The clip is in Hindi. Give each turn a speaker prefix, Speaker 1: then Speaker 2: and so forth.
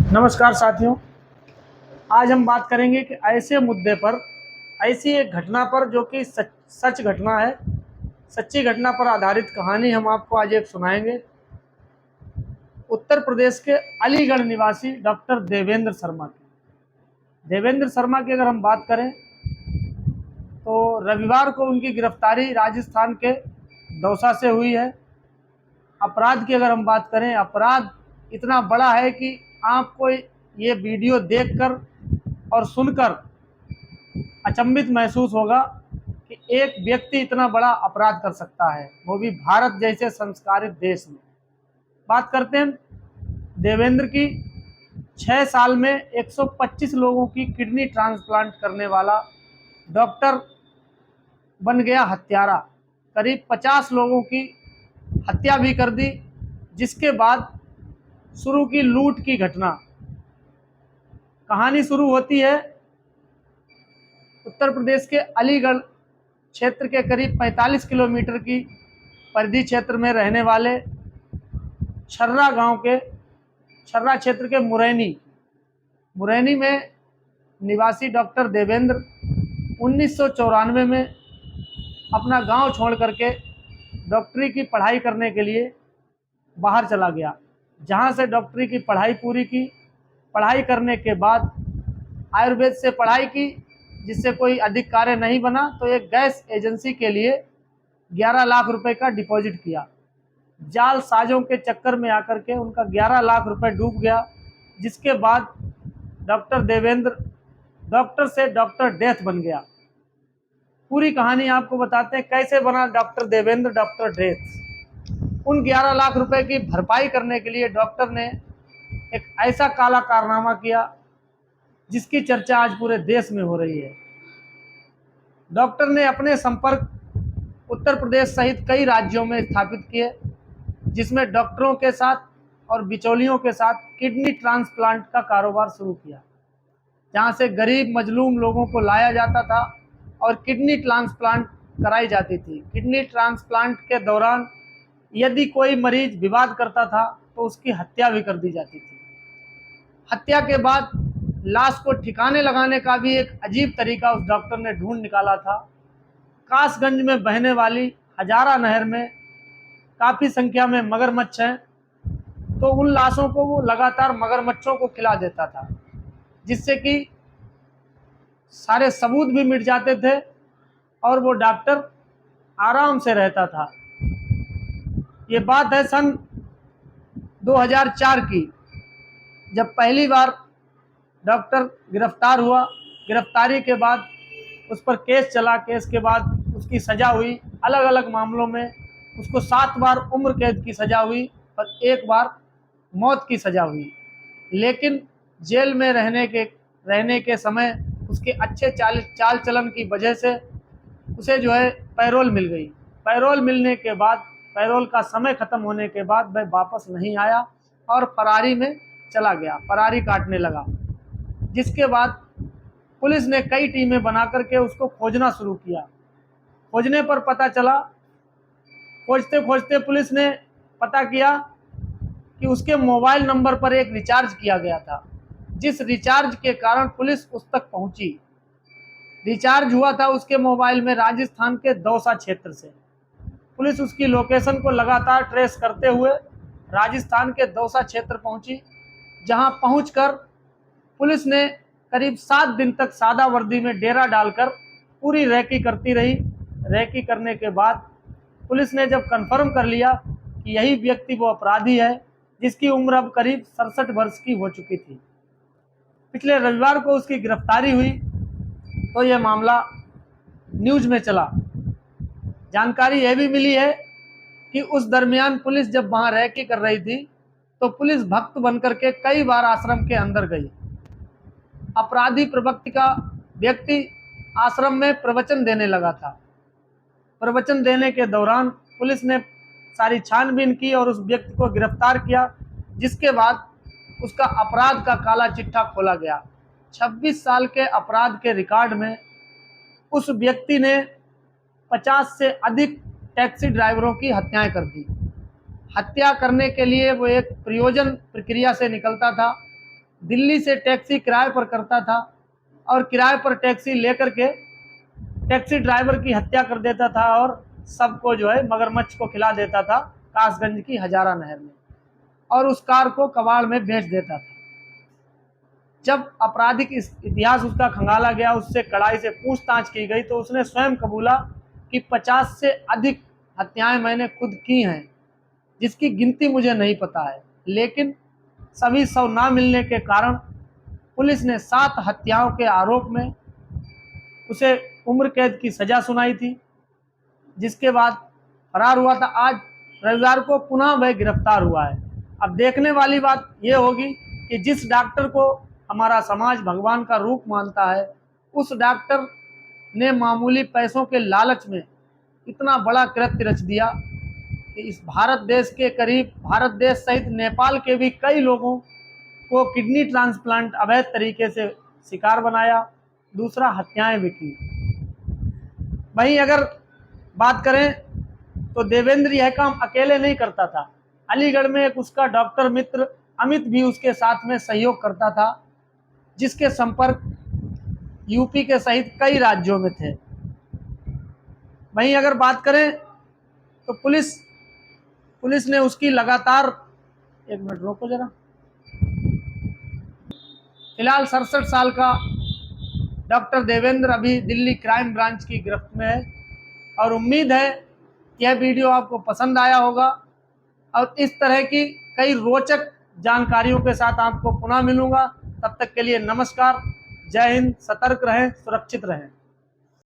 Speaker 1: नमस्कार साथियों। आज हम बात करेंगे कि ऐसे मुद्दे पर, ऐसी एक घटना पर जो कि सच घटना है, सच्ची घटना पर आधारित कहानी हम आपको आज एक सुनाएंगे। उत्तर प्रदेश के अलीगढ़ निवासी डॉक्टर देवेंद्र शर्मा की। देवेंद्र शर्मा की अगर हम बात करें तो रविवार को उनकी गिरफ्तारी राजस्थान के दौसा से हुई है। अपराध की अगर हम बात करें, अपराध इतना बड़ा है कि आपको ये वीडियो देखकर और सुनकर अचंभित महसूस होगा कि एक व्यक्ति इतना बड़ा अपराध कर सकता है, वो भी भारत जैसे संस्कारित देश में। बात करते हैं देवेंद्र की। 6 साल में 125 लोगों की किडनी ट्रांसप्लांट करने वाला डॉक्टर बन गया हत्यारा। करीब 50 लोगों की हत्या भी कर दी, जिसके बाद शुरू की लूट की घटना। कहानी शुरू होती है उत्तर प्रदेश के अलीगढ़ क्षेत्र के करीब 45 किलोमीटर की परिधि क्षेत्र में रहने वाले छर्रा क्षेत्र के मुरैनी में निवासी डॉक्टर देवेंद्र 1994 में अपना गांव छोड़ करके डॉक्टरी की पढ़ाई करने के लिए बाहर चला गया, जहां से डॉक्टरी की पढ़ाई पूरी की। पढ़ाई करने के बाद आयुर्वेद से पढ़ाई की, जिससे कोई अधिक कार्य नहीं बना, तो एक गैस एजेंसी के लिए 11 लाख रुपए का डिपॉजिट किया। जाल साजों के चक्कर में आकर के उनका 11 लाख रुपए डूब गया, जिसके बाद डॉक्टर देवेंद्र डॉक्टर से डॉक्टर डेथ बन गया। पूरी कहानी आपको बताते हैं कैसे बना डॉक्टर देवेंद्र डॉक्टर डेथ। उन 11 लाख रुपए की भरपाई करने के लिए डॉक्टर ने एक ऐसा काला कारनामा किया जिसकी चर्चा आज पूरे देश में हो रही है। डॉक्टर ने अपने संपर्क उत्तर प्रदेश सहित कई राज्यों में स्थापित किए, जिसमें डॉक्टरों के साथ और बिचौलियों के साथ किडनी ट्रांसप्लांट का कारोबार शुरू किया, जहां से गरीब मजलूम लोगों को लाया जाता था और किडनी ट्रांसप्लांट कराई जाती थी। किडनी ट्रांसप्लांट के दौरान यदि कोई मरीज विवाद करता था तो उसकी हत्या भी कर दी जाती थी। हत्या के बाद लाश को ठिकाने लगाने का भी एक अजीब तरीका उस डॉक्टर ने ढूंढ निकाला था। कासगंज में बहने वाली हजारा नहर में काफ़ी संख्या में मगरमच्छ हैं, तो उन लाशों को वो लगातार मगरमच्छों को खिला देता था, जिससे कि सारे सबूत भी मिट जाते थे और वो डॉक्टर आराम से रहता था। ये बात है सन 2004 की, जब पहली बार डॉक्टर गिरफ्तार हुआ। गिरफ्तारी के बाद उस पर केस चला, केस के बाद उसकी सज़ा हुई। अलग अलग मामलों में उसको 7 बार उम्र कैद की सज़ा हुई और 1 बार मौत की सज़ा हुई। लेकिन जेल में रहने के समय उसके अच्छे चाल चलन की वजह से उसे जो है पैरोल मिल गई। पैरोल मिलने के बाद, पैरोल का समय ख़त्म होने के बाद वह वापस नहीं आया और फरारी में चला गया, फरारी काटने लगा। जिसके बाद पुलिस ने कई टीमें बना करके उसको खोजना शुरू किया। खोजने पर पता चला, खोजते खोजते पुलिस ने पता किया कि उसके मोबाइल नंबर पर एक रिचार्ज किया गया था, जिस रिचार्ज के कारण पुलिस उस तक पहुंची। रिचार्ज हुआ था उसके मोबाइल में राजस्थान के दौसा क्षेत्र से। पुलिस उसकी लोकेशन को लगातार ट्रेस करते हुए राजस्थान के दौसा क्षेत्र पहुंची, जहां पहुंचकर पुलिस ने करीब 7 दिन तक सादा वर्दी में डेरा डालकर पूरी रैकी करती रही। रैकी करने के बाद पुलिस ने जब कंफर्म कर लिया कि यही व्यक्ति वो अपराधी है जिसकी उम्र अब करीब 67 वर्ष की हो चुकी थी, पिछले रविवार को उसकी गिरफ्तारी हुई, तो यह मामला न्यूज में चला। जानकारी यह भी मिली है कि उस दरमियान पुलिस जब वहां रैकी कर रही थी तो पुलिस भक्त बनकर के कई बार आश्रम के अंदर गई। अपराधी प्रवृत्ति का व्यक्ति आश्रम में प्रवचन देने लगा था। प्रवचन देने के दौरान पुलिस ने सारी छानबीन की और उस व्यक्ति को गिरफ्तार किया, जिसके बाद उसका अपराध का काला चिट्ठा खोला गया। 26 साल के अपराध के रिकॉर्ड में उस व्यक्ति ने 50 से अधिक टैक्सी ड्राइवरों की हत्याएं कर दी। हत्या करने के लिए वो एक प्रयोजन प्रक्रिया से निकलता था, दिल्ली से टैक्सी किराए पर करता था और किराए पर टैक्सी लेकर के टैक्सी ड्राइवर की हत्या कर देता था और सबको जो है मगरमच्छ को खिला देता था कासगंज की हजारा नहर में, और उस कार को कबाड़ में बेच देता था। जब आपराधिक इतिहास उसका खंगाला गया, उससे कड़ाई से पूछताछ की गई, तो उसने स्वयं कबूला कि 50 से अधिक हत्याएं मैंने खुद की हैं, जिसकी गिनती मुझे नहीं पता है, लेकिन सभी शव ना मिलने के कारण पुलिस ने 7 हत्याओं के आरोप में उसे उम्र कैद की सजा सुनाई थी, जिसके बाद फरार हुआ था। आज रविवार को पुनः वह गिरफ्तार हुआ है। अब देखने वाली बात यह होगी कि जिस डॉक्टर को हमारा समाज भगवान का रूप मानता है, उस डॉक्टर ने मामूली पैसों के लालच में इतना बड़ा कृत्य रच दिया कि इस भारत देश के करीब, भारत देश सहित नेपाल के भी कई लोगों को किडनी ट्रांसप्लांट अवैध तरीके से शिकार बनाया, दूसरा हत्याएं भी की। वहीं अगर बात करें तो देवेंद्र यह काम अकेले नहीं करता था। अलीगढ़ में एक उसका डॉक्टर मित्र अमित भी उसके साथ में सहयोग करता था, जिसके संपर्क यूपी के सहित कई राज्यों में थे। वहीं अगर बात करें तो पुलिस ने उसकी लगातार, एक मिनट रोको जरा, फिलहाल 67 साल का डॉक्टर देवेंद्र अभी दिल्ली क्राइम ब्रांच की गिरफ्त में है, और उम्मीद है यह वीडियो आपको पसंद आया होगा, और इस तरह की कई रोचक जानकारियों के साथ आपको पुनः मिलूंगा। तब तक के लिए नमस्कार, जय हिंद, सतर्क रहें, सुरक्षित रहें।